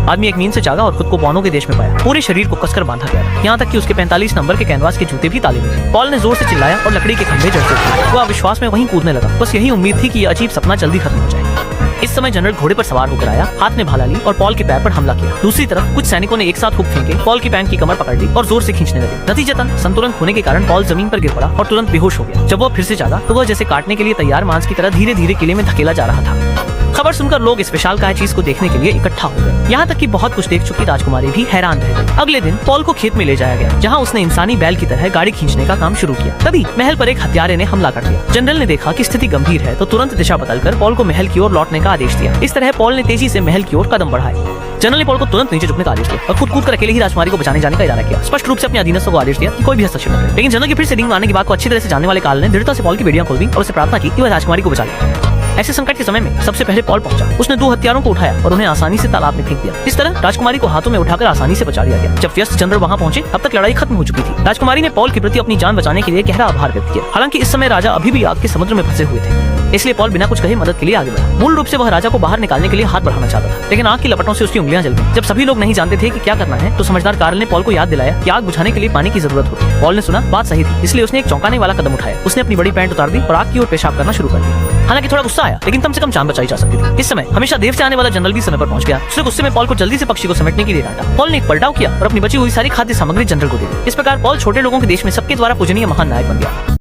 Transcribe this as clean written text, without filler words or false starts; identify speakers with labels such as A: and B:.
A: आदमी एक नींद से जागा और खुद को बॉनो के देश में पाया। पूरे शरीर को कसकर बांधा गया, यहाँ तक कि उसके 45 नंबर के कैनवास के जूते भी ताले में थे। पॉल ने जोर से चिल्लाया और लकड़ी के खंभे जड़ते थे। वो अविश्वास में वहीं कूदने लगा, बस यही उम्मीद थी कि यह अजीब सपना जल्दी खत्म हो जाए। इस समय जनरल घोड़े पर सवार होकर आया, हाथ में भाला ली और पॉल के पैर पर हमला किया। दूसरी तरफ कुछ सैनिकों ने एक साथ हुक फेंके, पॉल की पैंट की कमर पकड़ ली और जोर से खींचने लगे। नतीजतन संतुलन खोने के कारण पॉल जमीन पर गिर पड़ा और तुरंत बेहोश हो गया। जब वो फिर से जागा तो वह जैसे काटने के लिए तैयार मांस की तरह धीरे धीरे किले में धकेला जा रहा था। खबर सुनकर लोग इस विशालकाय चीज को देखने के लिए इकट्ठा हो गए। यहाँ तक कि बहुत कुछ देख चुकी राजकुमारी भी हैरान रह गई। अगले दिन पॉल को खेत में ले जाया गया, जहाँ उसने इंसानी बैल की तरह गाड़ी खींचने का काम शुरू किया। तभी महल पर एक हत्यारे ने हमला कर दिया। जनरल ने देखा कि स्थिति गंभीर है तो तुरंत दिशा बदलकर पॉल को महल की ओर लौटने का आदेश दिया। इस तरह पॉल ने तेजी से महल की ओर कदम बढ़ाए। जनरल ने पॉल को तुरंत नीचे झुकने का आदेश दिया और खुद कूद कर अकेले ही राजकुमारी को बचाने जाने का इरादा किया। स्पष्ट रूप से अपने अधीनस्थों को आदेश दिया कि कोई भी हस्तक्षेप न करे। लेकिन जनरल की फिर से रिंग मारने की बात को अच्छी तरह से जानने वाले काल ने दृढ़ता से पॉल की बेड़ियां खोल दी और उससे प्रार्थना की कि वह राजकुमारी को बचा ले। ऐसे संकट के समय में सबसे पहले पॉल पहुंचा। उसने 2 हथियारों को उठाया और उन्हें आसानी से तालाब में फेंक दिया। इस तरह राजकुमारी को हाथों में उठाकर आसानी से बचा लिया गया। जब व्यस्त जनरल वहां पहुंचे तब तक लड़ाई खत्म हो चुकी थी। राजकुमारी ने पॉल के प्रति अपनी जान बचाने के लिए गहरा आभार व्यक्त किया। हालांकि इस समय राजा अभी भी आग के समुद्र में फंसे हुए थे, इसलिए पॉल बिना कुछ कहे मदद के लिए आगे बढ़ा। मूल रूप से वह राजा को बाहर निकालने के लिए हाथ बढ़ाना चाहता था, लेकिन आग की लपटों से उसकी उंगलियां जल गईं। जब सभी लोग नहीं जानते थे कि क्या करना है तो समझदार कार्ल ने पॉल को याद दिलाया कि आग बुझाने के लिए पानी की जरूरत होती है। पॉल ने सुना बात सही थी, इसलिए उसने एक चौंकाने वाला कदम उठाया। उसने अपनी बड़ी पैंट उतार दी और आग की ओर पेशाब करना शुरू कर दिया। हालांकि थोड़ा गुस्सा आया, लेकिन कम से कम जान बचाई जा सकती थी। इस समय हमेशा देर से आने वाला जनरल भी समय पर पहुंच गया। उसने गुस्से में पॉल को जल्दी से पक्षी को समेटने के लिए डांटा। पॉल ने एक पलटाव किया और अपनी बची हुई सारी खाद्य सामग्री जनरल को दे दी। इस प्रकार पॉल छोटे लोगों के देश में सबके द्वारा पूजनीय महान नायक बन गया।